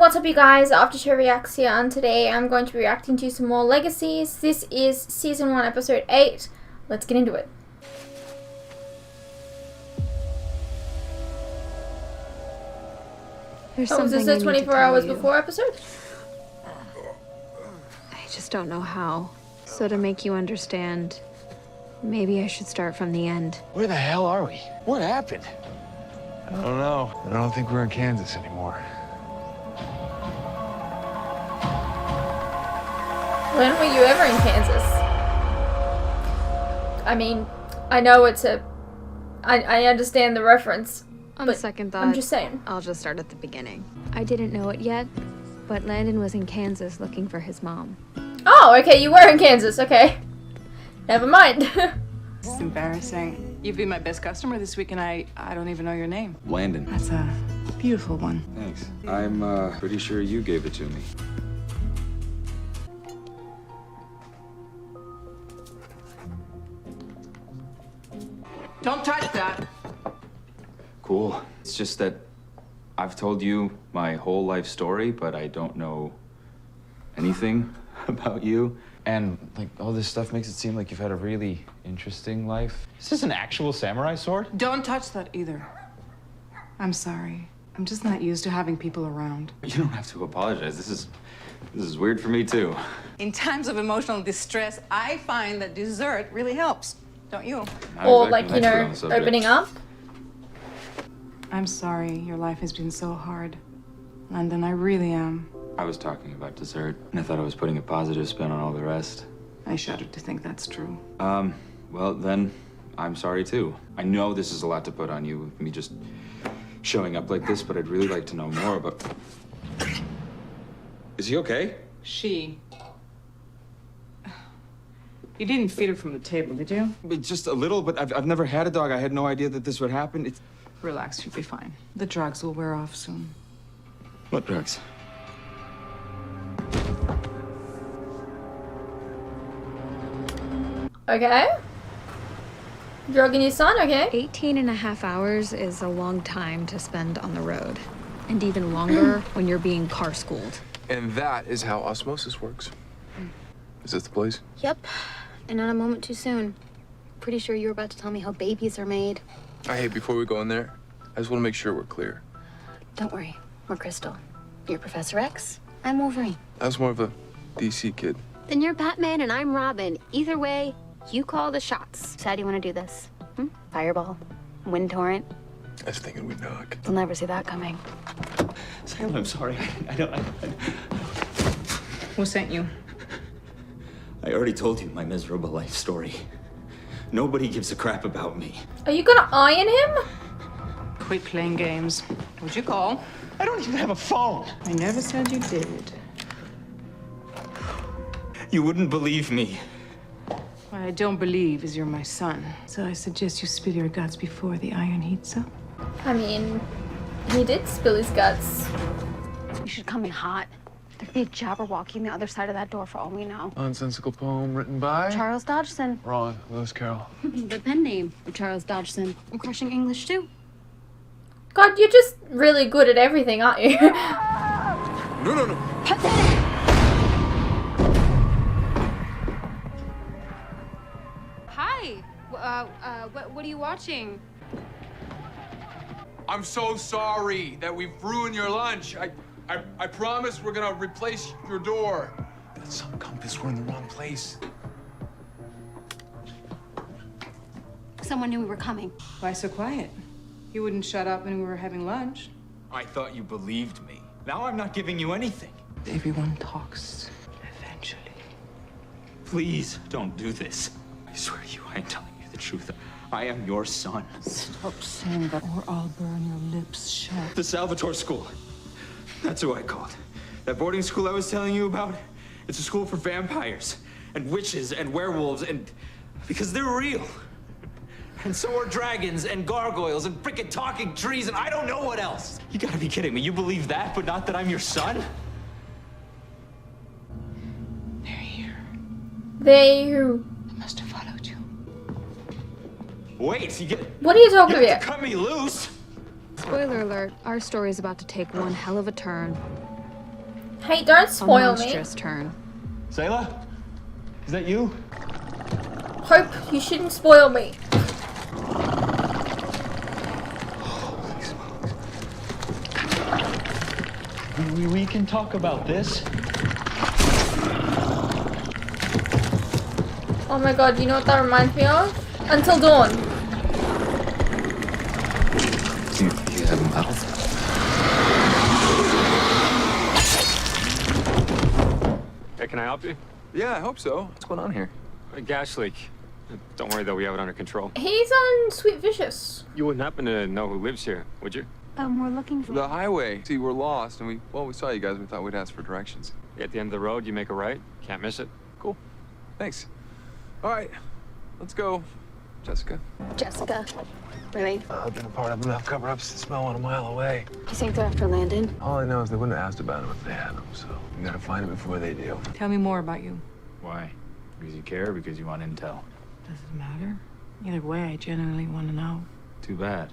what's up you guys, After Show Reacts here, and today I'm going to be reacting to some more Legacies. This is Season 1, Episode 8. Let's get into it. There's was this a 24 hours before episode? I just don't know how. So to make you understand, maybe I should start from the end. Where the hell are we? What happened? I don't know. I don't think we're in Kansas anymore. When were you ever in Kansas? I mean, I know it's a... I understand the reference. On second thought, I'm just saying. I'll just start at the beginning. I didn't know it yet, but Landon was in Kansas looking for his mom. Oh, okay, you were in Kansas, okay. Never mind. It's embarrassing. You've been my best customer this week and I don't even know your name. Landon. That's a beautiful one. Thanks. I'm pretty sure you gave it to me. Don't touch that. Cool. It's just that I've told you my whole life story, but I don't know anything about you. And, like, all this stuff makes it seem like you've had a really interesting life. Is this an actual samurai sword? Don't touch that either. I'm sorry. I'm just not used to having people around. You don't have to apologize. This is weird for me, too. In times of emotional distress, I find that dessert really helps. Don't you? Not Or, exactly like, an you expert know, on the subject. opening up. I'm sorry. Your life has been so hard. Landon, I really am. I was talking about dessert, and I thought I was putting a positive spin on all the rest. I shudder to think that's true. Well, then, I'm sorry, too. I know this is a lot to put on you, with me just showing up like this, but I'd really like to know more about... Is he okay? She. You didn't feed her from the table, did you? Just a little, but I've never had a dog. I had no idea that this would happen. It's... Relax, you'll be fine. The drugs will wear off soon. What drugs? Okay. Drugging your son, okay. 18 and a half hours is a long time to spend on the road. And even longer when you're being car schooled. And that is how osmosis works. Is this the place? Yep, and not a moment too soon. Pretty sure you were about to tell me how babies are made. Hey, before we go in there, I just want to make sure we're clear. Don't worry, we're Crystal. You're Professor X, I'm Wolverine. I was more of a DC kid. Then you're Batman and I'm Robin. Either way, you call the shots. So how do you want to do this? Fireball? Wind torrent? I was thinking we'd knock. You'll never see that coming. Salem, I'm sorry. I don't... Who sent you? I already told you my miserable life story. Nobody gives a crap about me. Are you gonna iron him? Quit playing games. What'd you call? I don't even have a phone. I never said you did. You wouldn't believe me. What I don't believe is you're my son. So I suggest you spill your guts before the iron heats up. I mean, he did spill his guts. You should come in hot. There could be a Jabberwocky on the other side of that door for all we know. Nonsensical poem written by? Charles Dodgson. Wrong. Lewis Carroll. The pen name of Charles Dodgson. I'm crushing English too. God, you're just really good at everything, aren't you? No. Hi! What are you watching? I'm so sorry that we've ruined your lunch. I promise we're gonna replace your door. That's some compass. We're in the wrong place. Someone knew we were coming. Why so quiet? You wouldn't shut up when we were having lunch. I thought you believed me. Now I'm not giving you anything. Everyone talks. Eventually. Please don't do this. I swear to you, I am telling you the truth. I am your son. Stop saying that or I'll burn your lips shut. The Salvatore school. That's who I called. That boarding school I was telling you about. It's a school for vampires and witches and werewolves and... because they're real. And so are dragons and gargoyles and frickin' talking trees and I don't know what else. You gotta be kidding me. You believe that, but not that I'm your son? They're here. They... They must have followed you. Wait, What are you talking you have about? to cut me loose. Spoiler alert, our story's about to take one hell of a turn. Hey, don't A spoil me. monstrous turn. Sayla? Is that you? Hope you shouldn't spoil me. We can talk about this. Oh my god, you know what that reminds me of? Until Dawn. You have a mouth? Hey, can I help you? Yeah, I hope so. What's going on here? A gas leak. Don't worry though, we have it under control. He's on Sweet Vicious. You wouldn't happen to know who lives here, would you? We're looking for The highway. See, we're lost, and we saw you guys. We thought we'd ask for directions. At the end of the road, you make a right. Can't miss it. Cool. Thanks. All right, let's go, Jessica. Jessica. Really? I've been a part of enough cover-ups to smell one a mile away. You think they're after Landon? All I know is they wouldn't have asked about him if they had him, so we gotta find him before they do. Tell me more about you. Why? Because you care or because you want intel? Does it matter? Either way, I genuinely want to know. Too bad.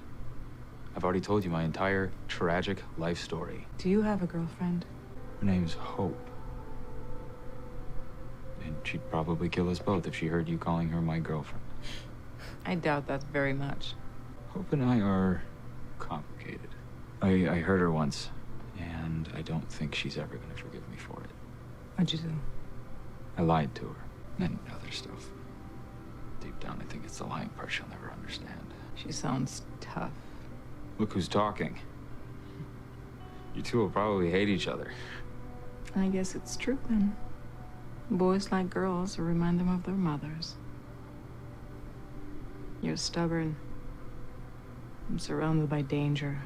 I've already told you my entire tragic life story. Do you have a girlfriend? Her name's Hope. And she'd probably kill us both if she heard you calling her my girlfriend. I doubt that very much. Hope and I are complicated. I hurt her once, and I don't think she's ever gonna forgive me for it. What'd you do? I lied to her, and other stuff. Deep down, I think it's the lying part she'll never understand. She sounds tough. Look who's talking. You two will probably hate each other. I guess it's true then. Boys like girls who remind them of their mothers. You're stubborn. I'm surrounded by danger.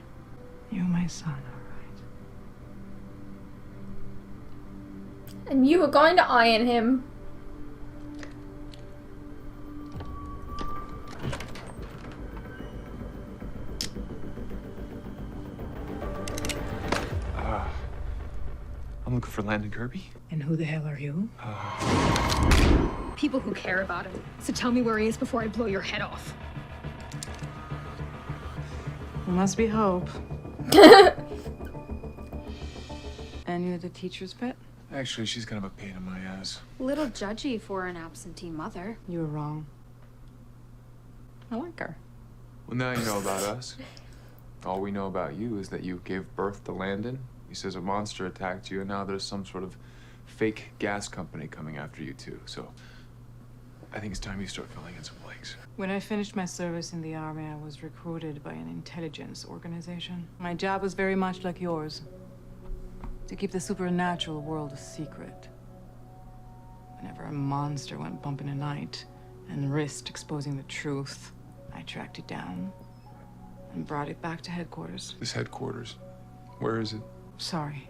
You're my son, all right. And you were going to iron him. I'm looking for Landon Kirby. And who the hell are you? People who care about him. So tell me where he is before I blow your head off. There must be hope. And you're the teacher's pet? Actually, she's kind of a pain in my ass. Little judgy for an absentee mother. You were wrong. I like her. Well, now you know about us. All we know about you is that you gave birth to Landon. He says a monster attacked you, and now there's some sort of fake gas company coming after you too. So I think it's time you start filling in some blanks. When I finished my service in the army, I was recruited by an intelligence organization. My job was very much like yours. To keep the supernatural world a secret. Whenever a monster went bump in the night and risked exposing the truth, I tracked it down and brought it back to headquarters. This headquarters, where is it? Sorry.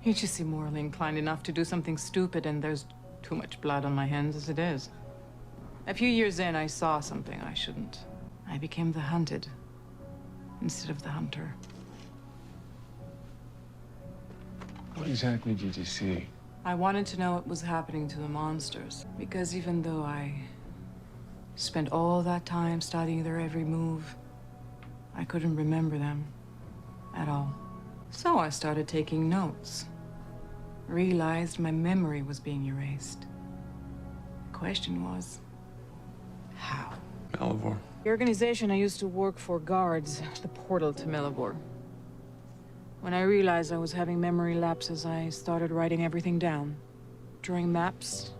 You just seem morally inclined enough to do something stupid, and there's too much blood on my hands as it is. A few years in, I saw something I shouldn't. I became the hunted instead of the hunter. What exactly did you see? I wanted to know what was happening to the monsters, because even though I spent all that time studying their every move, I couldn't remember them at all. So I started taking notes. Realized my memory was being erased. The question was, how? Malivore. The organization I used to work for guards the portal to Malivore. When I realized I was having memory lapses, I started writing everything down. Drawing maps.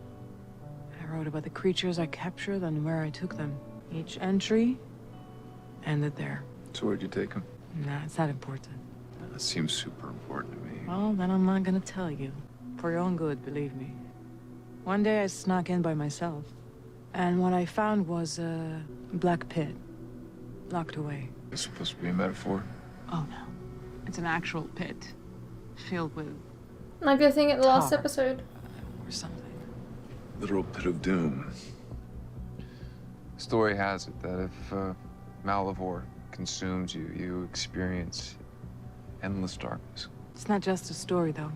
I wrote about the creatures I captured and where I took them. Each entry ended there. So where'd you take him? Nah, it's not important. That seems super important to me. Well, then I'm not gonna tell you. For your own good, believe me. One day I snuck in by myself. And what I found was a black pit. Locked away. It's supposed to be a metaphor. Oh no. It's an actual pit. Filled with Like the thing at the last tar. episode. Or something. Literal pit of doom. Story has it that if Malivore consumes you, you experience endless darkness. It's not just a story, though.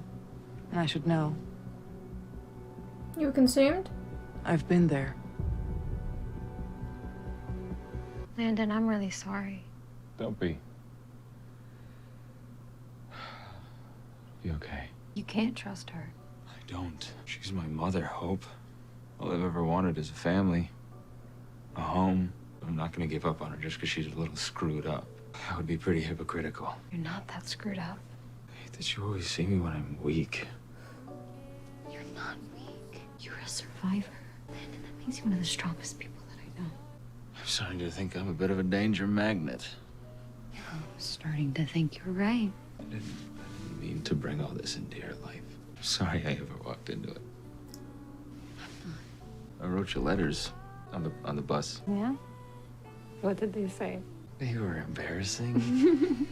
And I should know. You were consumed? I've been there. Landon, I'm really sorry. Don't be. Be okay. You can't trust her. I don't. She's my mother, Hope. All I've ever wanted is a family. A home. I'm not gonna give up on her just because she's a little screwed up. That would be pretty hypocritical. You're not that screwed up. I hate that you always see me when I'm weak. You're not weak. You're a survivor. Landon, that makes you one of the strongest people that I know. I'm starting to think I'm a bit of a danger magnet. I'm starting to think you're right. I didn't mean to bring all this into your life. I'm sorry I ever walked into it. I wrote you letters on the bus. Yeah? What did they say? They were embarrassing.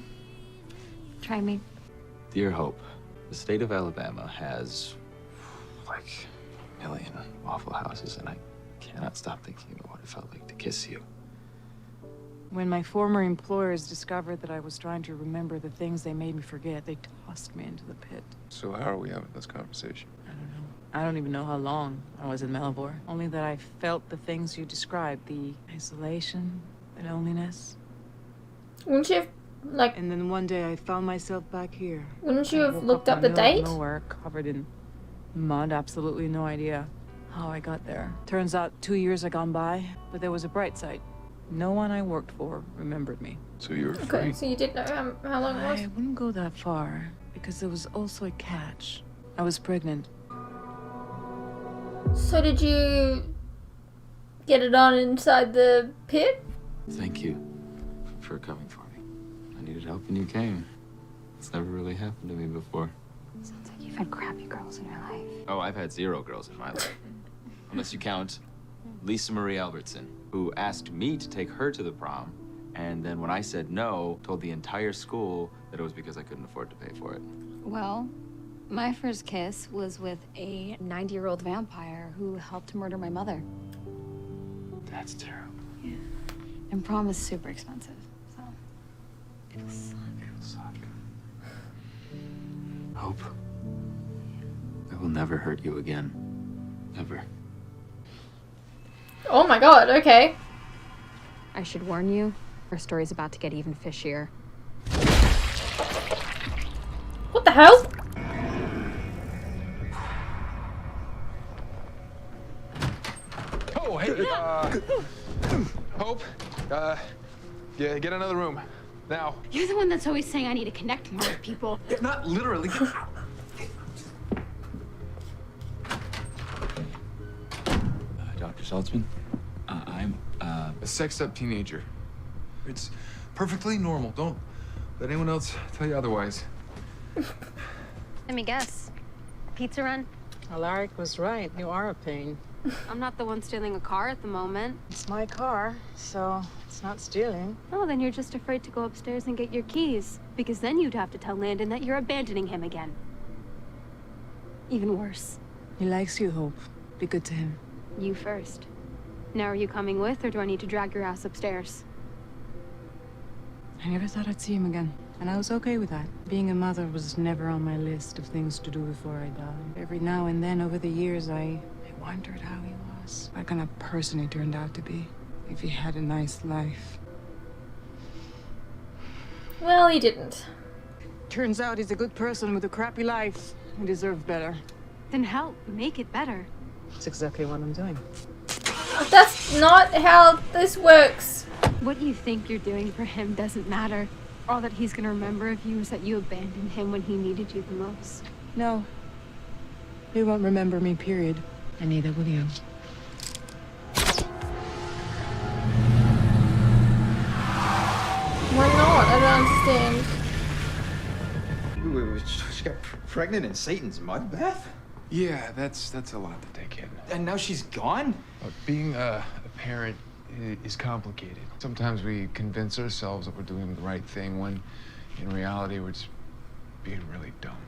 Try me. Dear Hope, the state of Alabama has like a million Waffle Houses, and I cannot stop thinking about what it felt like to kiss you. When my former employers discovered that I was trying to remember the things they made me forget, they tossed me into the pit. So how are we having this conversation? I don't know. I don't even know how long I was in Malivore. Only that I felt the things you described, the isolation, the loneliness. Wouldn't you have, like... And then one day I found myself back here. Wouldn't you I have woke looked up the in middle of date? Nowhere, covered in mud, absolutely no idea how I got there. Turns out 2 years had gone by, but there was a bright side. No one I worked for remembered me. So you were Okay, free. so you did know how long it was? I wouldn't go that far, because there was also a catch. I was pregnant. So did you get it on inside the pit? Thank you for coming for me. I needed help and you came. It's never really happened to me before. Sounds like you've had crappy girls in your life. Oh, I've had 0 girls in my life. Unless you count Lisa Marie Albertson, who asked me to take her to the prom, and then when I said no, told the entire school that it was because I couldn't afford to pay for it. Well, my first kiss was with a 90-year-old vampire who helped murder my mother. That's terrible. Yeah. And prom is super expensive, so it'll suck. It'll suck. Hope. I will never hurt you again. Ever. Oh my god, okay. I should warn you, our story's about to get even fishier. What the hell? Oh, hey, Hope, yeah, get another room, now. You're the one that's always saying I need to connect more with people. Yeah, not literally. Dr. Saltzman, I'm, A sexed up teenager. It's perfectly normal. Don't let anyone else tell you otherwise. Let me guess. Pizza run? Alaric was right. You are a pain. I'm not the one stealing a car at the moment. It's my car, so it's not stealing. Oh, then you're just afraid to go upstairs and get your keys. Because then you'd have to tell Landon that you're abandoning him again. Even worse. He likes you, Hope. Be good to him. You first. Now are you coming with, or do I need to drag your ass upstairs? I never thought I'd see him again. And I was okay with that. Being a mother was never on my list of things to do before I died. Every now and then over the years, I wondered how he was. What kind of person he turned out to be. If he had a nice life. Well, he didn't. Turns out he's a good person with a crappy life. He deserved better. Then help make it better. That's exactly what I'm doing. That's not how this works. What you think you're doing for him doesn't matter. All that he's gonna remember of you is that you abandoned him when he needed you the most. No. He won't remember me, period. And neither will you. Why not? I don't understand. Wait, she got pregnant in Satan's mud bath? Yeah, that's a lot to take in. And now she's gone? Being a parent is complicated. Sometimes we convince ourselves that we're doing the right thing when in reality we're just being really dumb.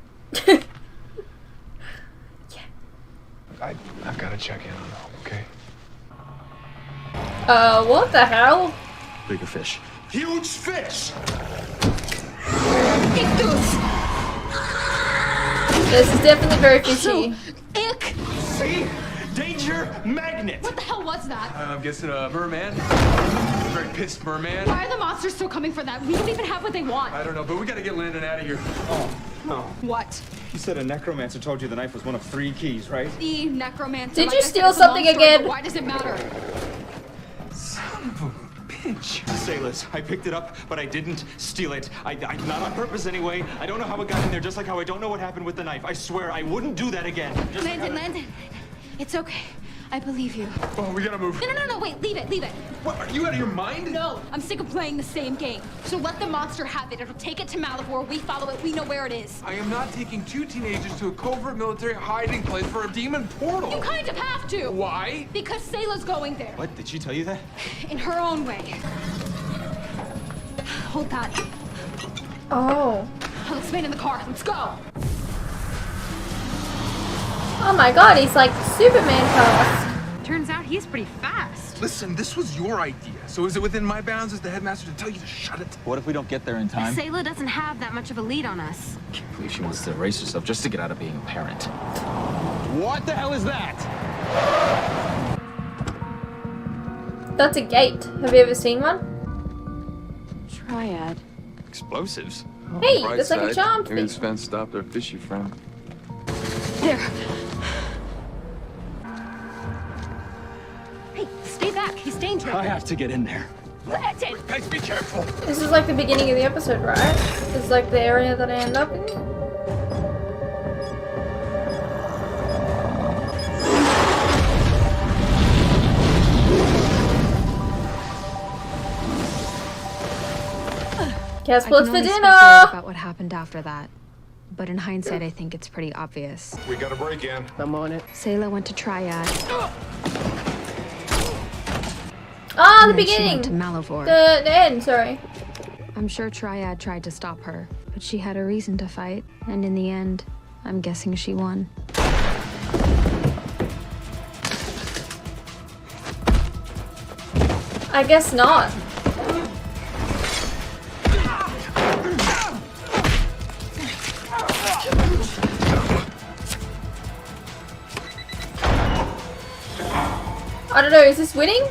I've got to check in on her, okay? What the hell? bigger fish. Huge fish! This is definitely very fishy. Ick! See? Danger magnet! What the hell was that? I'm guessing a merman. Very pissed merman. Why are the monsters still coming for that? We don't even have what they want. I don't know, but we gotta get Landon out of here. Oh, no. What? You said a necromancer told you the knife was one of 3 keys, right? The necromancer. Did you steal something again? Why does it matter? Son of a bitch. Sailors, I picked it up, but I didn't steal it. I not on purpose anyway. I don't know how it got in there, just like how I don't know what happened with the knife. I swear I wouldn't do that again. Landon, it's okay. I believe you. Oh, we gotta move. No, wait, leave it. What, are you out of your mind? No, I'm sick of playing the same game. So let the monster have it. It'll take it to Malivore. We follow it. We know where it is. I am not taking 2 teenagers to a covert military hiding place for a demon portal. You kind of have to. Why? Because Sayla's going there. What? Did she tell you that? In her own way. Hold that. Oh. I'll explain in the car. Let's go. Oh my god, he's like Superman fast. Turns out he's pretty fast. Listen, this was your idea. So is it within my bounds as the headmaster to tell you to shut it? What if we don't get there in time? Sayla doesn't have that much of a lead on us. I can't believe she wants to erase herself just to get out of being a parent. What the hell is that? That's a gate. Have you ever seen one? Triad. Explosives? Hey, Right that's like a side. charmed Maybe thing. this fence stopped our fishy friend. There. Hey, stay back. He's dangerous. I have to get in there. Landon! Guys, be careful. This is like the beginning of the episode, right? This is like the area that I end up in. Guess what's for dinner? About what happened after that. But in hindsight, I think it's pretty obvious. We got a break in. I'm on it. Sayla went to Triad. Ah, the and then she beginning. went to Malivore. The end, sorry. I'm sure Triad tried to stop her, but she had a reason to fight. And in the end, I'm guessing she won. I guess not. I don't know, is this winning?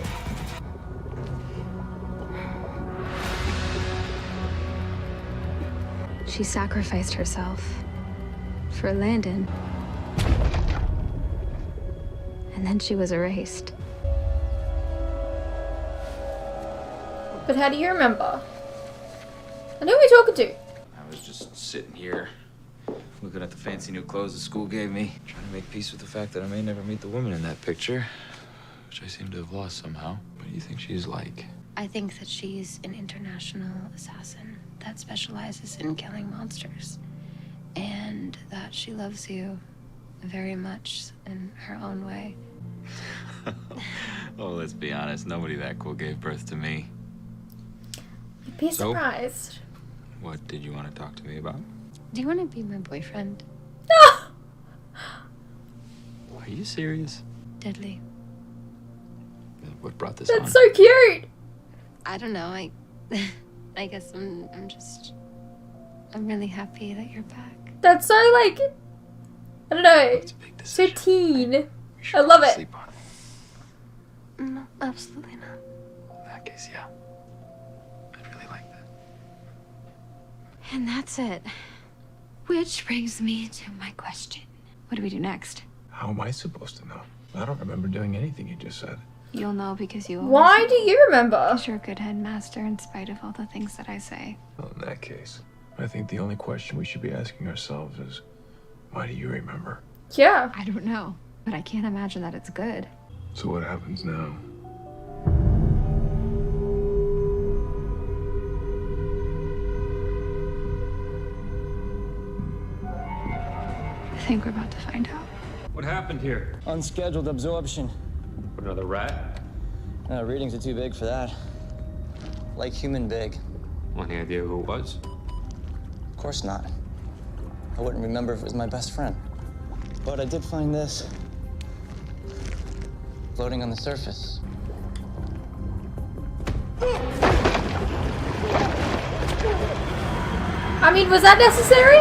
She sacrificed herself for Landon. And then she was erased. But how do you remember? And who are we talking to? I was just sitting here, looking at the fancy new clothes the school gave me, trying to make peace with the fact that I may never meet the woman in that picture, which I seem to have lost somehow. What do you think she's like? I think that she's an international assassin that specializes in killing monsters. And that she loves you very much in her own way. Oh, let's be honest, nobody that cool gave birth to me. You'd be So? surprised. What did you want to talk to me about? Do you want to be my boyfriend? Are you serious? Deadly. What brought this That's on? so cute. I don't know. I guess I'm really happy that you're back. That's so like, I don't know, It's a big so decision. teen. We should I love it. Sleep on it. No, absolutely not. In that case, yeah. I'd really like that. And that's it. Which brings me to my question. What do we do next? How am I supposed to know? I don't remember doing anything you just said. You'll know because you always Why do you remember? Because you're a good headmaster in spite of all the things that I say. Well, in that case, I think the only question we should be asking ourselves is, why do you remember? Yeah. I don't know, but I can't imagine that it's good. So what happens now? I think we're about to find out. What happened here? Unscheduled absorption. Another rat? Readings are too big for that. Like human big. Any idea who it was? Of course not. I wouldn't remember if it was my best friend. But I did find this. Floating on the surface. I mean, was that necessary?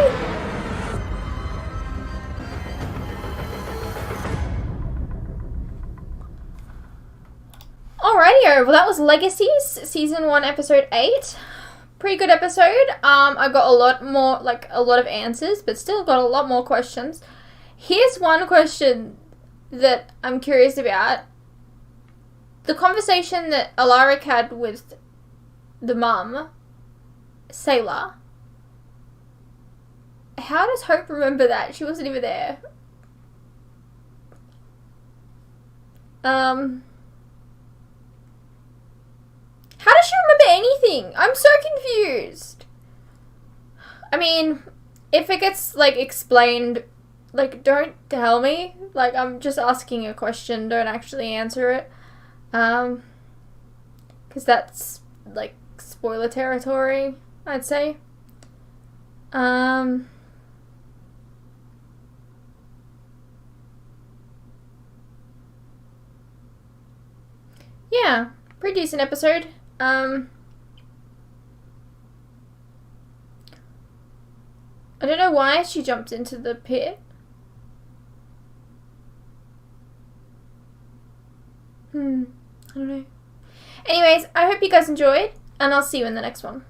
Alrighty, well that was Legacies, Season 1, Episode 8. pretty good episode. I got a lot more, like a lot of answers, but still got a lot more questions. Here's one question that I'm curious about. The conversation that Alaric had with the mum, Sailor. How does Hope remember that? She wasn't even there. How does she remember anything? I'm so confused. I mean, if it gets, like, explained, like, don't tell me. Like, I'm just asking a question, don't actually answer it. Because that's, like, spoiler territory, I'd say. Yeah, pretty decent episode. I don't know why she jumped into the pit. I don't know. Anyways, I hope you guys enjoyed, and I'll see you in the next one.